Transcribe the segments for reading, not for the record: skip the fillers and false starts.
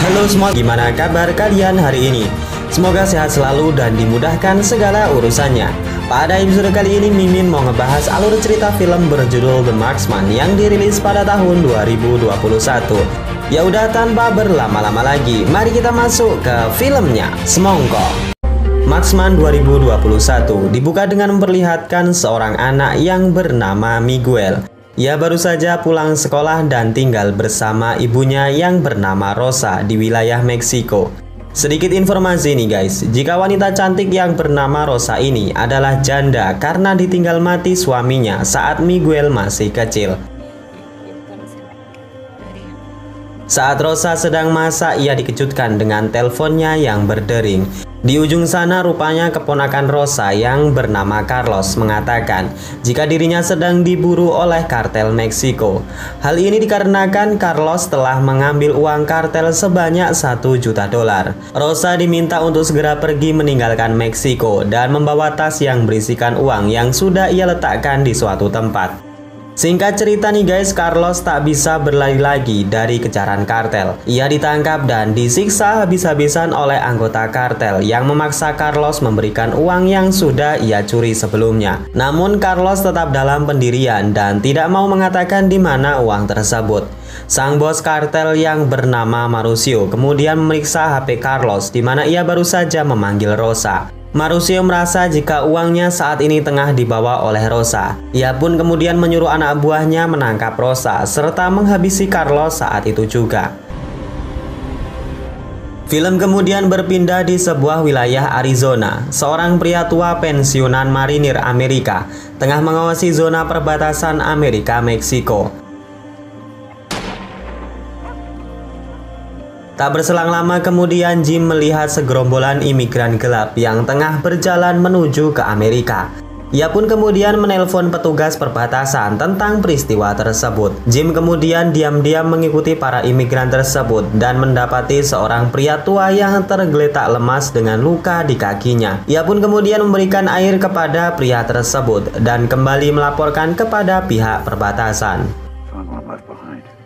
Halo semua, gimana kabar kalian hari ini? Semoga sehat selalu dan dimudahkan segala urusannya. Pada episode kali ini Mimin mau ngebahas alur cerita film berjudul The Marksman yang dirilis pada tahun 2021. Ya udah, tanpa berlama-lama lagi, mari kita masuk ke filmnya. Semongko. Marksman 2021 dibuka dengan memperlihatkan seorang anak yang bernama Miguel. Ia baru saja pulang sekolah dan tinggal bersama ibunya yang bernama Rosa di wilayah Meksiko. Sedikit informasi nih guys, jika wanita cantik yang bernama Rosa ini adalah janda karena ditinggal mati suaminya saat Miguel masih kecil. Saat Rosa sedang masak, ia dikejutkan dengan teleponnya yang berdering. Di ujung sana rupanya keponakan Rosa yang bernama Carlos mengatakan jika dirinya sedang diburu oleh kartel Meksiko. Hal ini dikarenakan Carlos telah mengambil uang kartel sebanyak 1 juta dolar. Rosa diminta untuk segera pergi meninggalkan Meksiko dan membawa tas yang berisikan uang yang sudah ia letakkan di suatu tempat. Singkat cerita nih guys, Carlos tak bisa berlari lagi dari kejaran kartel. Ia ditangkap dan disiksa habis-habisan oleh anggota kartel yang memaksa Carlos memberikan uang yang sudah ia curi sebelumnya. Namun Carlos tetap dalam pendirian dan tidak mau mengatakan di mana uang tersebut. Sang bos kartel yang bernama Mauricio kemudian memeriksa HP Carlos di mana ia baru saja memanggil Rosa. Mauricio merasa jika uangnya saat ini tengah dibawa oleh Rosa. Ia pun kemudian menyuruh anak buahnya menangkap Rosa serta menghabisi Carlos saat itu juga. Film kemudian berpindah di sebuah wilayah Arizona. Seorang pria tua pensiunan marinir Amerika tengah mengawasi zona perbatasan Amerika-Meksiko. Tak berselang lama kemudian Jim melihat segerombolan imigran gelap yang tengah berjalan menuju ke Amerika. Ia pun kemudian menelpon petugas perbatasan tentang peristiwa tersebut. Jim kemudian diam-diam mengikuti para imigran tersebut dan mendapati seorang pria tua yang tergeletak lemas dengan luka di kakinya. Ia pun kemudian memberikan air kepada pria tersebut dan kembali melaporkan kepada pihak perbatasan.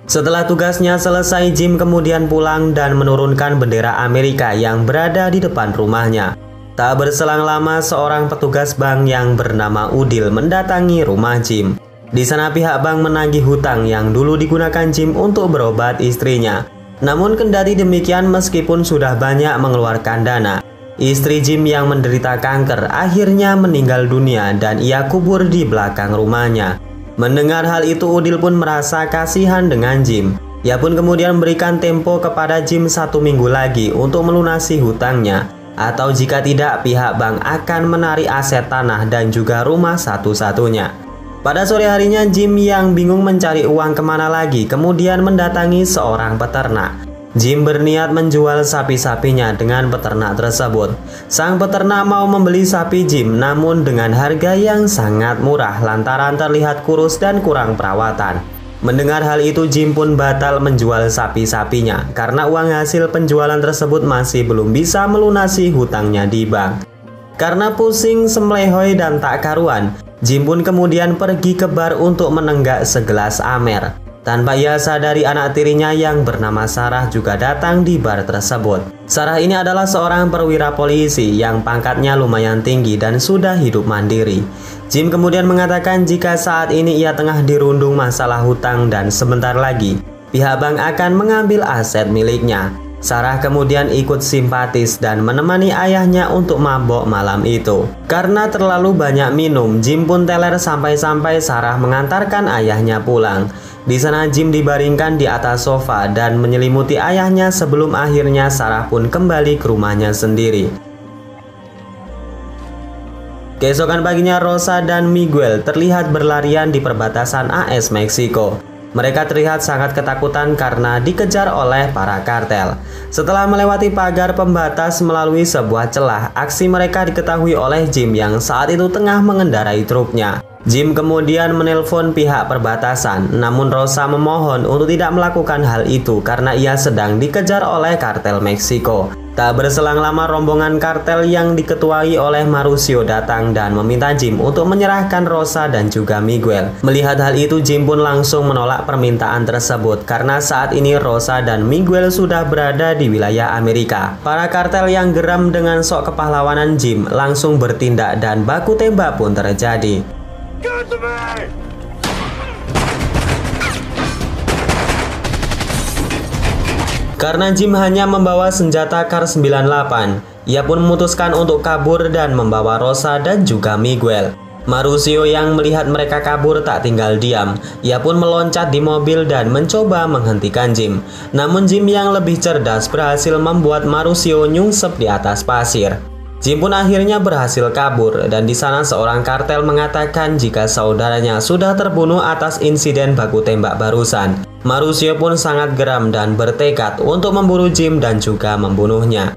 Setelah tugasnya selesai, Jim kemudian pulang dan menurunkan bendera Amerika yang berada di depan rumahnya. Tak berselang lama, seorang petugas bank yang bernama Udil mendatangi rumah Jim. Di sana pihak bank menagih hutang yang dulu digunakan Jim untuk berobat istrinya. Namun kendati demikian, meskipun sudah banyak mengeluarkan dana, istri Jim yang menderita kanker akhirnya meninggal dunia dan ia kubur di belakang rumahnya. Mendengar hal itu, Udil pun merasa kasihan dengan Jim. Ia pun kemudian memberikan tempo kepada Jim 1 minggu lagi untuk melunasi hutangnya. Atau jika tidak, pihak bank akan menarik aset tanah dan juga rumah satu-satunya. Pada sore harinya, Jim yang bingung mencari uang kemana lagi kemudian mendatangi seorang peternak. Jim berniat menjual sapi-sapinya dengan peternak tersebut. Sang peternak mau membeli sapi Jim namun dengan harga yang sangat murah lantaran terlihat kurus dan kurang perawatan. Mendengar hal itu, Jim pun batal menjual sapi-sapinya karena uang hasil penjualan tersebut masih belum bisa melunasi hutangnya di bank. Karena pusing, semlehoi dan tak karuan, Jim pun kemudian pergi ke bar untuk menenggak segelas amer. Tanpa ia sadari, anak tirinya yang bernama Sarah juga datang di bar tersebut. Sarah ini adalah seorang perwira polisi yang pangkatnya lumayan tinggi dan sudah hidup mandiri. Jim kemudian mengatakan jika saat ini ia tengah dirundung masalah hutang dan sebentar lagi pihak bank akan mengambil aset miliknya. Sarah kemudian ikut simpatis dan menemani ayahnya untuk mabok malam itu. Karena terlalu banyak minum, Jim pun teler sampai-sampai Sarah mengantarkan ayahnya pulang. Di sana Jim dibaringkan di atas sofa dan menyelimuti ayahnya sebelum akhirnya Sarah pun kembali ke rumahnya sendiri. Keesokan paginya Rosa dan Miguel terlihat berlarian di perbatasan AS Meksiko. Mereka terlihat sangat ketakutan karena dikejar oleh para kartel. Setelah melewati pagar pembatas melalui sebuah celah, aksi mereka diketahui oleh Jim yang saat itu tengah mengendarai truknya. Jim kemudian menelpon pihak perbatasan, namun Rosa memohon untuk tidak melakukan hal itu karena ia sedang dikejar oleh kartel Meksiko. Tak berselang lama rombongan kartel yang diketuai oleh Mauricio datang dan meminta Jim untuk menyerahkan Rosa dan juga Miguel. Melihat hal itu, Jim pun langsung menolak permintaan tersebut karena saat ini Rosa dan Miguel sudah berada di wilayah Amerika. Para kartel yang geram dengan sok kepahlawanan Jim langsung bertindak dan baku tembak pun terjadi. Karena Jim hanya membawa senjata Kar 98, ia pun memutuskan untuk kabur dan membawa Rosa dan juga Miguel. Mauricio yang melihat mereka kabur tak tinggal diam. Ia pun meloncat di mobil dan mencoba menghentikan Jim. Namun Jim yang lebih cerdas berhasil membuat Mauricio nyungsep di atas pasir. Jim pun akhirnya berhasil kabur dan di sana seorang kartel mengatakan jika saudaranya sudah terbunuh atas insiden baku tembak barusan. Mauricio pun sangat geram dan bertekad untuk memburu Jim dan juga membunuhnya.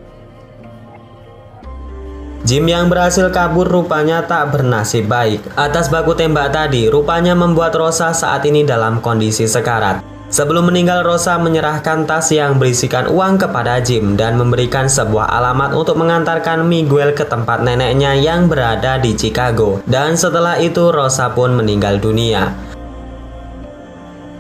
Jim yang berhasil kabur rupanya tak bernasib baik. Atas baku tembak tadi rupanya membuat Rosa saat ini dalam kondisi sekarat. Sebelum meninggal, Rosa menyerahkan tas yang berisikan uang kepada Jim dan memberikan sebuah alamat untuk mengantarkan Miguel ke tempat neneknya yang berada di Chicago. Dan setelah itu Rosa pun meninggal dunia.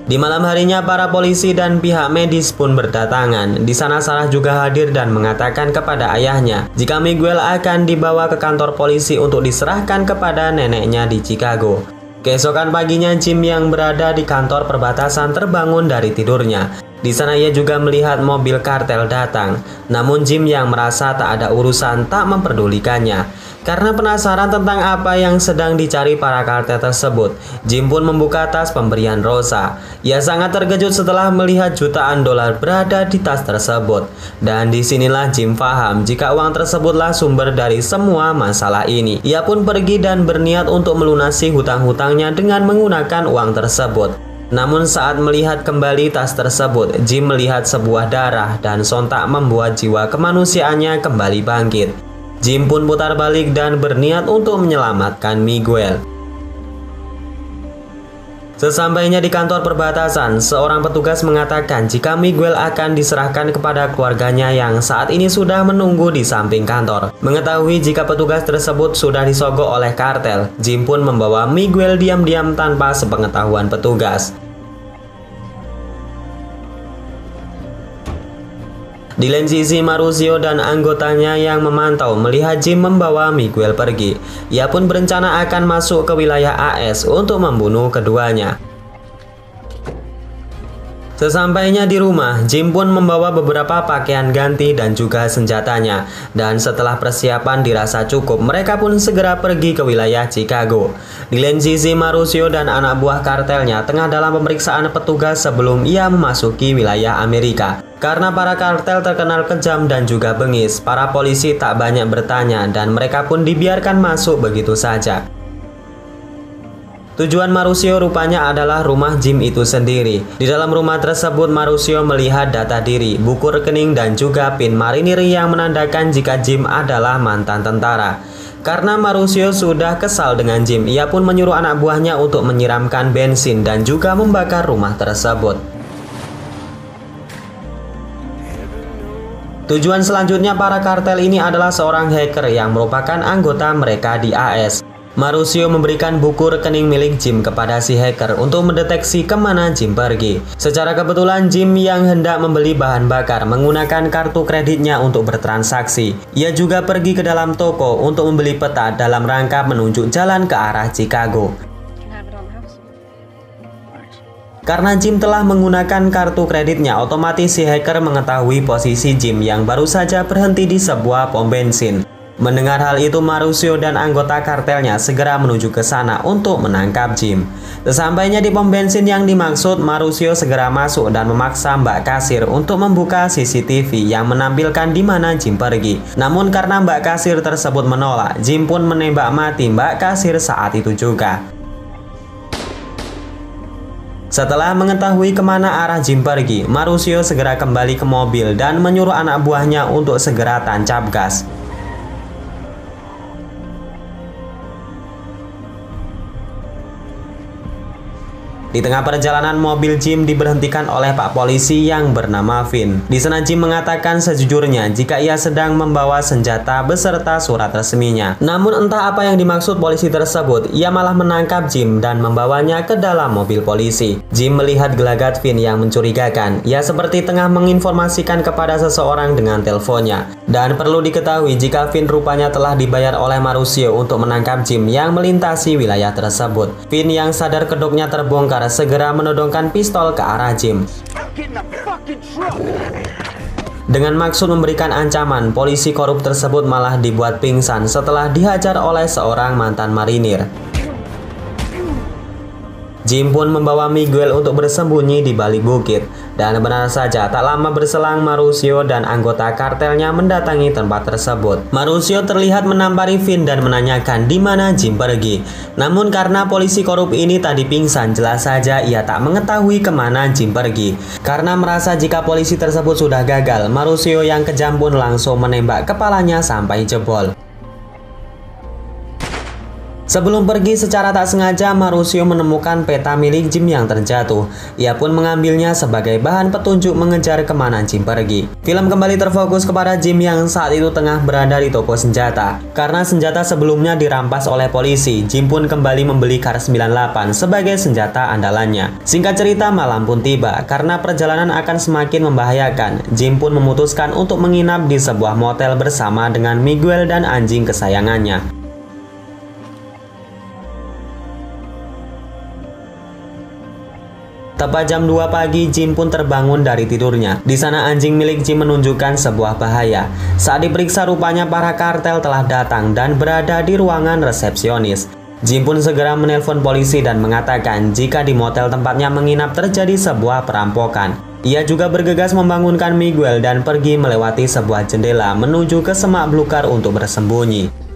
Di malam harinya para polisi dan pihak medis pun berdatangan. Di sana Sarah juga hadir dan mengatakan kepada ayahnya jika Miguel akan dibawa ke kantor polisi untuk diserahkan kepada neneknya di Chicago. Keesokan paginya Jim yang berada di kantor perbatasan terbangun dari tidurnya. Di sana ia juga melihat mobil kartel datang. Namun Jim yang merasa tak ada urusan tak memperdulikannya. Karena penasaran tentang apa yang sedang dicari para kartel tersebut, Jim pun membuka tas pemberian Rosa. Ia sangat terkejut setelah melihat jutaan dolar berada di tas tersebut. Dan disinilah Jim paham jika uang tersebutlah sumber dari semua masalah ini. Ia pun pergi dan berniat untuk melunasi hutang-hutangnya dengan menggunakan uang tersebut. Namun saat melihat kembali tas tersebut, Jim melihat sebuah darah dan sontak membuat jiwa kemanusiaannya kembali bangkit. Jim pun putar balik dan berniat untuk menyelamatkan Miguel. Sesampainya di kantor perbatasan, seorang petugas mengatakan jika Miguel akan diserahkan kepada keluarganya yang saat ini sudah menunggu di samping kantor. Mengetahui jika petugas tersebut sudah disogok oleh kartel, Jim pun membawa Miguel diam-diam tanpa sepengetahuan petugas. Di lain sisi, Mauricio dan anggotanya yang memantau melihat Jim membawa Miguel pergi. Ia pun berencana akan masuk ke wilayah AS untuk membunuh keduanya. Sesampainya di rumah, Jim pun membawa beberapa pakaian ganti dan juga senjatanya. Dan setelah persiapan dirasa cukup, mereka pun segera pergi ke wilayah Chicago. Di lain sisi, Mauricio dan anak buah kartelnya tengah dalam pemeriksaan petugas sebelum ia memasuki wilayah Amerika. Karena para kartel terkenal kejam dan juga bengis, para polisi tak banyak bertanya dan mereka pun dibiarkan masuk begitu saja. Tujuan Mauricio rupanya adalah rumah Jim itu sendiri. Di dalam rumah tersebut, Mauricio melihat data diri, buku rekening dan juga pin marinir yang menandakan jika Jim adalah mantan tentara. Karena Mauricio sudah kesal dengan Jim, ia pun menyuruh anak buahnya untuk menyiramkan bensin dan juga membakar rumah tersebut. Tujuan selanjutnya para kartel ini adalah seorang hacker yang merupakan anggota mereka di AS. Mauricio memberikan buku rekening milik Jim kepada si hacker untuk mendeteksi kemana Jim pergi. Secara kebetulan Jim yang hendak membeli bahan bakar menggunakan kartu kreditnya untuk bertransaksi. Ia juga pergi ke dalam toko untuk membeli peta dalam rangka menunjuk jalan ke arah Chicago. Karena Jim telah menggunakan kartu kreditnya, otomatis si hacker mengetahui posisi Jim yang baru saja berhenti di sebuah pom bensin. Mendengar hal itu, Mauricio dan anggota kartelnya segera menuju ke sana untuk menangkap Jim. Sesampainya di pom bensin yang dimaksud, Mauricio segera masuk dan memaksa Mbak Kasir untuk membuka CCTV yang menampilkan di mana Jim pergi. Namun karena Mbak Kasir tersebut menolak, Jim pun menembak mati Mbak Kasir saat itu juga. Setelah mengetahui kemana arah Jim pergi, Mauricio segera kembali ke mobil dan menyuruh anak buahnya untuk segera tancap gas. Di tengah perjalanan, mobil Jim diberhentikan oleh Pak Polisi yang bernama Vin. Di sana Jim mengatakan sejujurnya jika ia sedang membawa senjata beserta surat resminya. Namun entah apa yang dimaksud polisi tersebut, ia malah menangkap Jim dan membawanya ke dalam mobil polisi. Jim melihat gelagat Vin yang mencurigakan. Ia seperti tengah menginformasikan kepada seseorang dengan teleponnya. Dan perlu diketahui jika Vin rupanya telah dibayar oleh Marusio untuk menangkap Jim yang melintasi wilayah tersebut. Vin yang sadar kedoknya terbongkar segera menodongkan pistol ke arah Jim. Dengan maksud memberikan ancaman, polisi korup tersebut malah dibuat pingsan setelah dihajar oleh seorang mantan marinir. Jim pun membawa Miguel untuk bersembunyi di balik bukit. Dan benar saja, tak lama berselang Marusio dan anggota kartelnya mendatangi tempat tersebut. Marusio terlihat menampari Vin dan menanyakan di mana Jim pergi. Namun karena polisi korup ini tadi pingsan, jelas saja ia tak mengetahui kemana Jim pergi. Karena merasa jika polisi tersebut sudah gagal, Marusio yang kejam pun langsung menembak kepalanya sampai jebol. Sebelum pergi secara tak sengaja, Marusio menemukan peta milik Jim yang terjatuh. Ia pun mengambilnya sebagai bahan petunjuk mengejar kemana Jim pergi. Film kembali terfokus kepada Jim yang saat itu tengah berada di toko senjata. Karena senjata sebelumnya dirampas oleh polisi, Jim pun kembali membeli Kar 98 sebagai senjata andalannya. Singkat cerita, malam pun tiba. Karena perjalanan akan semakin membahayakan, Jim pun memutuskan untuk menginap di sebuah motel bersama dengan Miguel dan anjing kesayangannya. Tepat jam 2 pagi, Jim pun terbangun dari tidurnya. Di sana anjing milik Jim menunjukkan sebuah bahaya. Saat diperiksa, rupanya para kartel telah datang dan berada di ruangan resepsionis. Jim pun segera menelpon polisi dan mengatakan jika di motel tempatnya menginap terjadi sebuah perampokan. Ia juga bergegas membangunkan Miguel dan pergi melewati sebuah jendela menuju ke semak belukar untuk bersembunyi.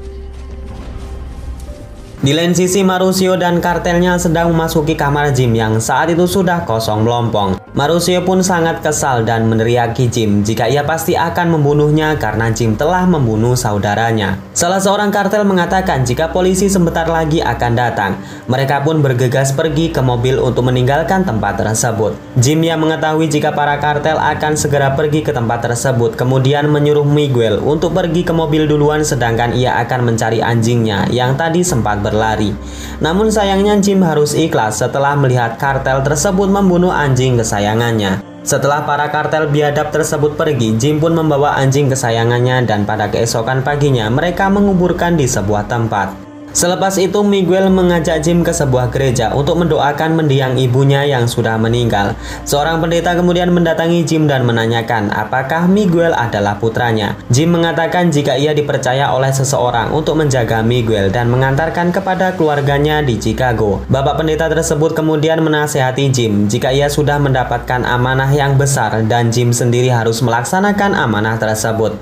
Di lain sisi, Marusio dan kartelnya sedang memasuki kamar Jim yang saat itu sudah kosong melompong. Marusio pun sangat kesal dan meneriaki Jim jika ia pasti akan membunuhnya karena Jim telah membunuh saudaranya. Salah seorang kartel mengatakan jika polisi sebentar lagi akan datang. Mereka pun bergegas pergi ke mobil untuk meninggalkan tempat tersebut. Jim yang mengetahui jika para kartel akan segera pergi ke tempat tersebut, kemudian menyuruh Miguel untuk pergi ke mobil duluan sedangkan ia akan mencari anjingnya yang tadi sempat berlari. Namun sayangnya Jim harus ikhlas setelah melihat kartel tersebut membunuh anjing kesayangannya. Setelah para kartel biadab tersebut pergi, Jim pun membawa anjing kesayangannya dan pada keesokan paginya mereka menguburkan di sebuah tempat. Selepas itu, Miguel mengajak Jim ke sebuah gereja untuk mendoakan mendiang ibunya yang sudah meninggal. Seorang pendeta kemudian mendatangi Jim dan menanyakan apakah Miguel adalah putranya. Jim mengatakan jika ia dipercaya oleh seseorang untuk menjaga Miguel dan mengantarkan kepada keluarganya di Chicago. Bapak pendeta tersebut kemudian menasihati Jim jika ia sudah mendapatkan amanah yang besar dan Jim sendiri harus melaksanakan amanah tersebut.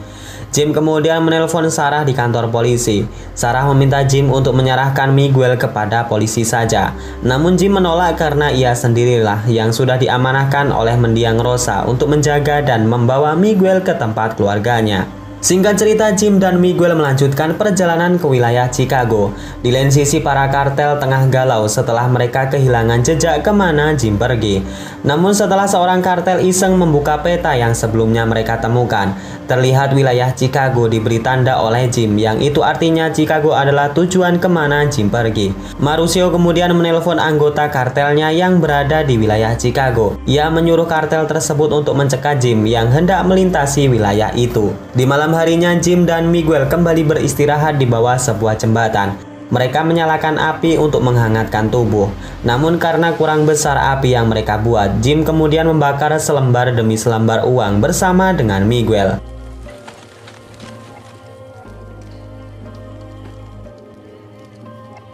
Jim kemudian menelpon Sarah di kantor polisi. Sarah meminta Jim untuk menyerahkan Miguel kepada polisi saja. Namun Jim menolak karena ia sendirilah yang sudah diamanahkan oleh mendiang Rosa untuk menjaga dan membawa Miguel ke tempat keluarganya. Singkat cerita, Jim dan Miguel melanjutkan perjalanan ke wilayah Chicago. Di lain sisi, para kartel tengah galau setelah mereka kehilangan jejak kemana Jim pergi. Namun setelah seorang kartel iseng membuka peta yang sebelumnya mereka temukan, terlihat wilayah Chicago diberi tanda oleh Jim, yang itu artinya Chicago adalah tujuan kemana Jim pergi. Marusio kemudian menelpon anggota kartelnya yang berada di wilayah Chicago. Ia menyuruh kartel tersebut untuk mencegat Jim yang hendak melintasi wilayah itu. Di malam harinya, Jim dan Miguel kembali beristirahat di bawah sebuah jembatan. Mereka menyalakan api untuk menghangatkan tubuh. Namun karena kurang besar api yang mereka buat, Jim kemudian membakar selembar demi selembar uang bersama dengan Miguel.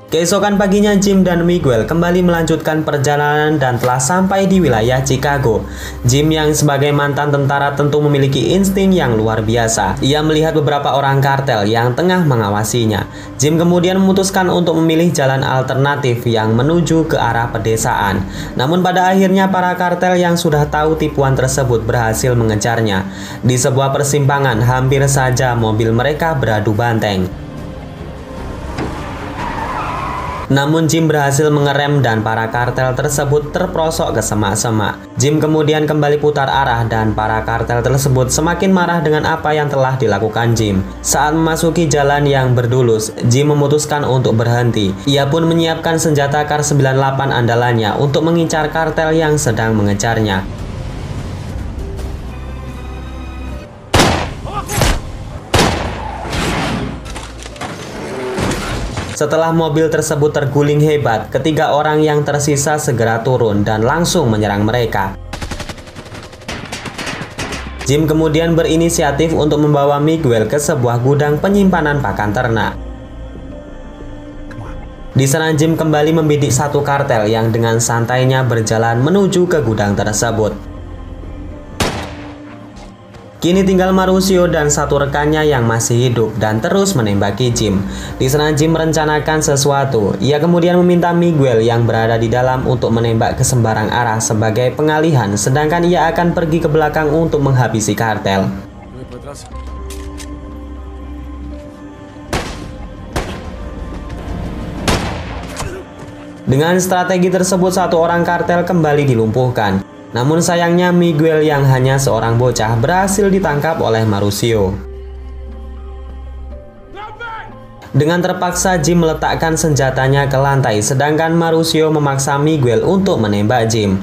Keesokan paginya, Jim dan Miguel kembali melanjutkan perjalanan dan telah sampai di wilayah Chicago. Jim yang sebagai mantan tentara tentu memiliki insting yang luar biasa. Ia melihat beberapa orang kartel yang tengah mengawasinya. Jim kemudian memutuskan untuk memilih jalan alternatif yang menuju ke arah pedesaan. Namun pada akhirnya para kartel yang sudah tahu tipuan tersebut berhasil mengejarnya. Di sebuah persimpangan, hampir saja mobil mereka beradu banteng. Namun Jim berhasil mengerem dan para kartel tersebut terperosok ke semak-semak. Jim kemudian kembali putar arah dan para kartel tersebut semakin marah dengan apa yang telah dilakukan Jim. Saat memasuki jalan yang berdulus, Jim memutuskan untuk berhenti. Ia pun menyiapkan senjata Kar 98 andalannya untuk mengincar kartel yang sedang mengejarnya. Setelah mobil tersebut terguling hebat, ketiga orang yang tersisa segera turun dan langsung menyerang mereka. Jim kemudian berinisiatif untuk membawa Miguel ke sebuah gudang penyimpanan pakan ternak. Di sana Jim kembali membidik satu kartel yang dengan santainya berjalan menuju ke gudang tersebut. Kini tinggal Marusio dan satu rekannya yang masih hidup dan terus menembaki Jim. Di sana Jim merencanakan sesuatu. Ia kemudian meminta Miguel yang berada di dalam untuk menembak ke sembarang arah sebagai pengalihan, sedangkan ia akan pergi ke belakang untuk menghabisi kartel. Dengan strategi tersebut, satu orang kartel kembali dilumpuhkan. Namun sayangnya Miguel yang hanya seorang bocah berhasil ditangkap oleh Marusio. Dengan terpaksa Jim meletakkan senjatanya ke lantai, sedangkan Marusio memaksa Miguel untuk menembak Jim.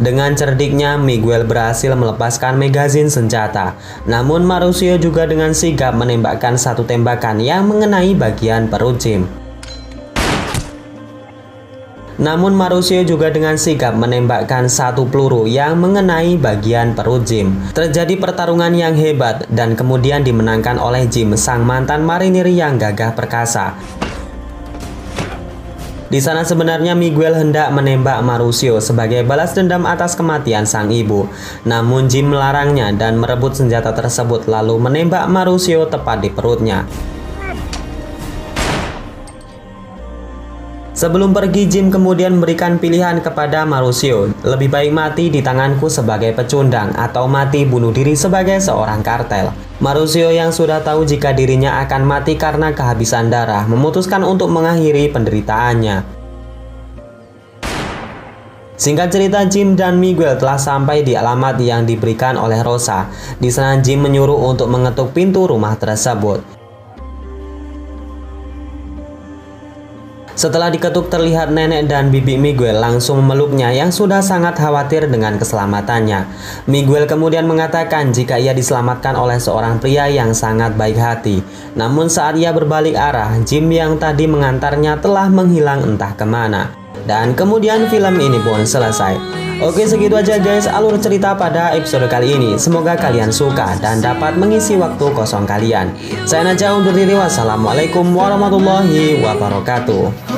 Dengan cerdiknya, Miguel berhasil melepaskan magazin senjata. Namun Marusio juga dengan sigap menembakkan satu tembakan yang mengenai bagian perut Jim. Namun Marusio juga dengan sigap menembakkan satu peluru yang mengenai bagian perut Jim. Terjadi pertarungan yang hebat dan kemudian dimenangkan oleh Jim, sang mantan marinir yang gagah perkasa. Di sana sebenarnya Miguel hendak menembak Marusio sebagai balas dendam atas kematian sang ibu. Namun Jim melarangnya dan merebut senjata tersebut lalu menembak Marusio tepat di perutnya. Sebelum pergi, Jim kemudian memberikan pilihan kepada Marusio, lebih baik mati di tanganku sebagai pecundang atau mati bunuh diri sebagai seorang kartel. Marusio yang sudah tahu jika dirinya akan mati karena kehabisan darah, memutuskan untuk mengakhiri penderitaannya. Singkat cerita, Jim dan Miguel telah sampai di alamat yang diberikan oleh Rosa. Di sana Jim menyuruh untuk mengetuk pintu rumah tersebut. Setelah diketuk, terlihat nenek dan bibi Miguel langsung memeluknya yang sudah sangat khawatir dengan keselamatannya. Miguel kemudian mengatakan jika ia diselamatkan oleh seorang pria yang sangat baik hati. Namun saat ia berbalik arah, Jim yang tadi mengantarnya telah menghilang entah kemana. Dan kemudian film ini pun selesai. Oke, segitu aja guys alur cerita pada episode kali ini. Semoga kalian suka dan dapat mengisi waktu kosong kalian. Saya Najah undur diri, wassalamualaikum warahmatullahi wabarakatuh.